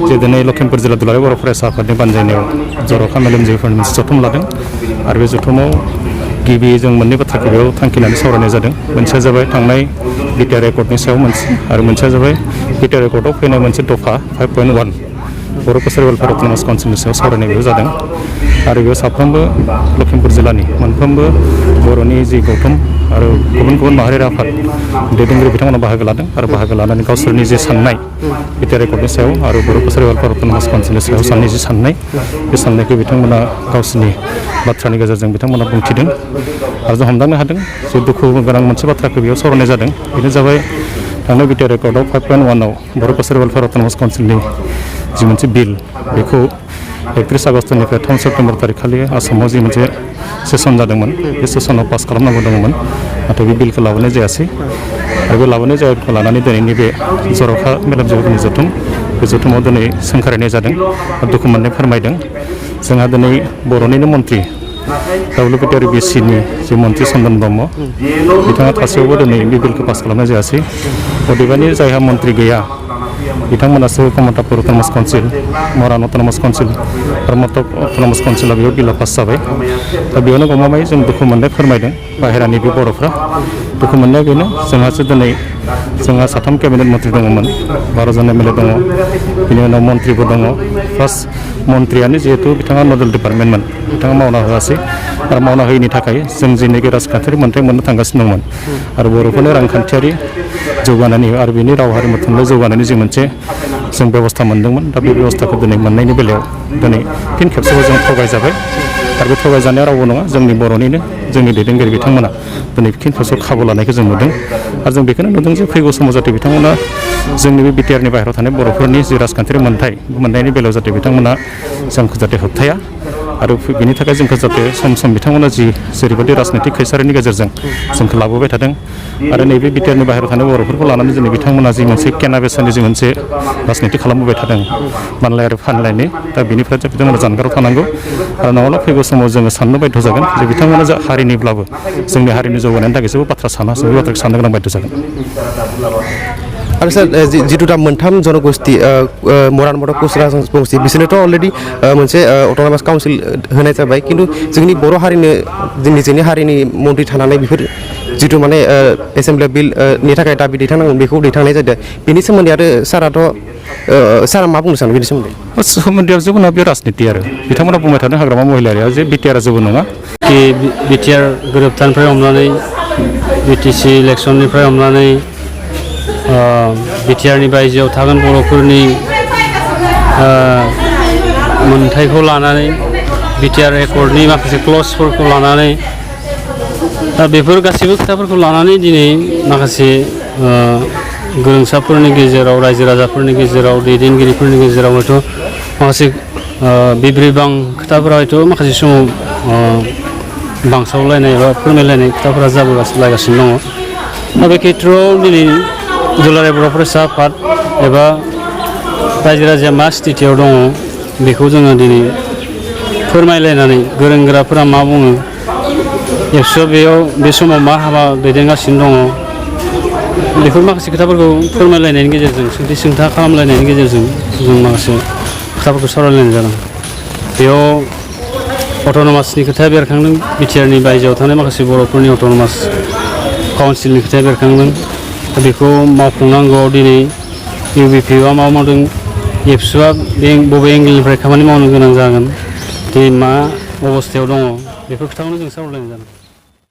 जे दिनै लखिमपुर जिल्ला दुलाराय बर' फरायसा आफादनि बानजायनायाव जर'खा मेलेमजिबिफोरनि मोनसे जथुम लादों आरो बे जथुमाव गिबि जों मोननै बाथ्राखौ बेयाव थांखिनानै सावरायनाय जादों। मोनसेया जाबाय थांनाय बिटिआर एकर्डनि सायाव मोनसे आरो मोनसेया जाबाय बिटिआर एकर्डआव फैनाय मोनसे दफा 5.1 बर' कसारि वेलफेयार अट'नमास काउन्सिलनि सायाव सावरायनाय बेयाव जादों आरो बेयाव साफ्रोमबो लखिमपुर जिल्लानि मोनफ्रोमबो बर'नि जि गौथुम आरो गुबुन गुबुन माहारियारि आफाद दैदेनगिरि बिथांमोना बाहागो लादों आरो बाहागो लानानै गावसोरनि जे साननाय बिटिआर एकर्डनि सायाव आरो बर' कसारि वेलफेयार अट'नमास काउन्सिलनि सायाव साननाय जि साननाय बे साननायखौ बिथांमोना गावसोरनि बाथ्रानि गेजेरजों बिथांमोना बुंथिदों आरो जों हमदांनो हादों जे दुखु गोनां मोनसे बाथ्राखौ बेयाव सावरायनाय जादों। बेनो जाबाय थांनाय बिटिआर एकर्डआव 5.1आव बर' कसारि वेलफेयार अट'नमास काउन्सिलनि जि मोनसे बिल बेखौ 31 आगस्तनिफ्राय 3 सेप्तेम्बर तारिखखालि आसामाव जि मोनसे सेसन जादोंमोन बे सेसनाव पास खालामनांगौ दङमोन नाथाय बे बिलखौ लाबोनाय जायासै आरो बे लाबोनाय जायैखौ लानानै दिनैनि बे जर'खा मेलेमजिबिफोरनि जथुम बे जथुमाव दिनै सोंखारिनाय जादों आरो दुखु मोननाय फोरमायदों। जोंहा दिनै बर'निनो मन्त्रि WPTRBCनि जि मन्त्रि चन्दन ब्रह्म बिथाङा थासेयावबो दिनै बे बिलखौ पास खालामनाय जायासै। अदेबानि जायहा मन्त्रि गैया बिथांमोनासो कमतापुर अट'नमास काउन्सिल मरान अट'नमास काउन्सिल आरो मटक अट'नमास काउन्सिला बेयाव बिला पास जाबाय। दा बेयावनो गमामायै जों दुखु मोननाय फोरमायदों बाहेरानि बे बर'फ्रा दुखु मोननाया बेनो जोंहासो दिनै जोंहा 3 केबिनेट मन्त्रि दङमोन 12 जन MLA दङ बिनि उनाव मन्त्रिबो दङ फार्स्ट मन्त्रियानो जिहेतु बिथाङा नडेल डिपार्टमेन्टमोन बिथाङा मावना होआसै आरो मावना होयैनि थाखाय जों जेनोखि राजखान्थियारि मोन्थाय मोननो थांगासिनो दंमोन आरो बर'फोरनि रांखान्थियारि जौगानायनि आरो बेनि राव हारिमु थुनलाइ जौगानायनि जि मोनसे जों बेबस्था मोनदोंमोन दा बे बेबस्थाखौ दिनै मोननायनि बेलायाव दिनै फिन खेबसेबाव जों थगायजाबाय आरो बे थगायजानाया रावबो नङा जोंनि बर'निनो जोंनि दैदेनगिरि बिथांमोना दिनै फिन खेबसेबाव खाबु लानायखौ जों नुदों आरो जों बेखौनो नुदों जे फैगौ समाव जाहाथे बिथांमोना जोंनि बे बिटिआरनि बाहेरायाव थानाय बर'फोरनि जि राजखान्थियारि मोन्थाय मोननायनि बेलायाव जाहाथे बिथांमोना जोंखौ जाहाथे होबथाया आरो बेनि थाखाय जोंखौ जाहाथे सम सम बिथांमोना जेरैबायदि राजनैतिक खैसारिनि गेजेरजों जोंखौ लाबोबाय थादों आरो नैबे बिटिआरनि बाहेरायाव थानाय बर'फोरखौ लानानै दिनै बिथांमोना जि मोनसे केना बेसानि जि मोनसे राजनिति खालामबोबाय थादों मानलाय आरो फानलायनि दा बेनिफ्राय बिथांमोना जानगाराव थानांगौ आरो नङाब्ला फैगौ समाव जोङो साननो बायध' जागोन जे बिथांमोना जा हारिनिब्लाबो जोंनि हारिनि जौगानायनि थाखाय जेबो बाथ्रा सानासै बे बाथ्राखौ साननो गोनां बायध' जागोन। आरो सार जिथु दा मोनथाम जनगोष्ठी मरान मटक कुसरा जनगोष्ठी बिसोरनोथ' अलरेडि मोनसे अट'नमास काउन्सिल होनाय जाबाय खिन्थु जोंनि बर' हारिनो निजेनि हारिनि मन्त्रि थानानै बेफोर जिथु माने एसेमब्लि बिलनि थाखाय दाबि दैथांनांगोन बेखौ दैथांनाय जादों बेनि सोमोन्दै आरो सारा मा बुंनो सानो बेनि सोमोन्दैआव जेबो नङा बे राजनिति आरो बिथांमोना बुंबाय थादों हाग्रामा महिलारिया जे बिटिआरआ जेबो नङा बिटिआर गोरोबथानिफ्राय हमनानै बिटिसि इलेक्सननिफ्राय हमनानै बिटिआरनि बायजोआव थागोन बर'फोरनि मोन्थायखौ लानानै बिटिआर एकर्डनि माखासे क्लजफोरखौ लानानै दा बेफोर गासैबो खोथाफोरखौ लानानै दिनै माखासे गोरोंसाफोरनि गेजेराव रायजो राजाफोरनि गेजेराव दैदेनगिरिफोरनि गेजेराव हयथ' माखासे बिब्रिबां खोथाफोरा हयथ' माखासे समाव बांसावलायनाय एबा फोरमायलायनाय खोथाफोरा जाबोगासिनो दङ दा बे खेत्रआव दिनै दुलाराय बर' फरायसा आफाद एबा रायजो राजाया मा स्थितियाव दङ बेखौ जोङो दिनै फोरमायलायनानै गोरों गोराफोरा मा बुङो एबसुआ बे समाव मा हाबा दैदेनगासिनो दङ बेफोर माखासे खोथाफोरखौ फोरमायलायनायनि गेजेरजों सोंथि सोंथा खालामलायनायनि गेजेरजों जों माखासे खोथाफोरखौ सावरायलायनाय जादों। बेयाव अट'नमासनि खोथाया बेरखांदों बिटिआरनि बायजोआव थानाय माखासे बर'फोरनि अट'नमास काउन्सिलनि खोथाया बेरखांदों बेखौ मावफुंनांगौआव दिनै इउबिपिआ मा मावदों एबसुआ बबे एंगेलनिफ्राय खामानि मावनो गोनां जागोन दिनै मा अबस्थायाव दङ बेफोर खोथाखौनो जों सावरायलायनाय जादों।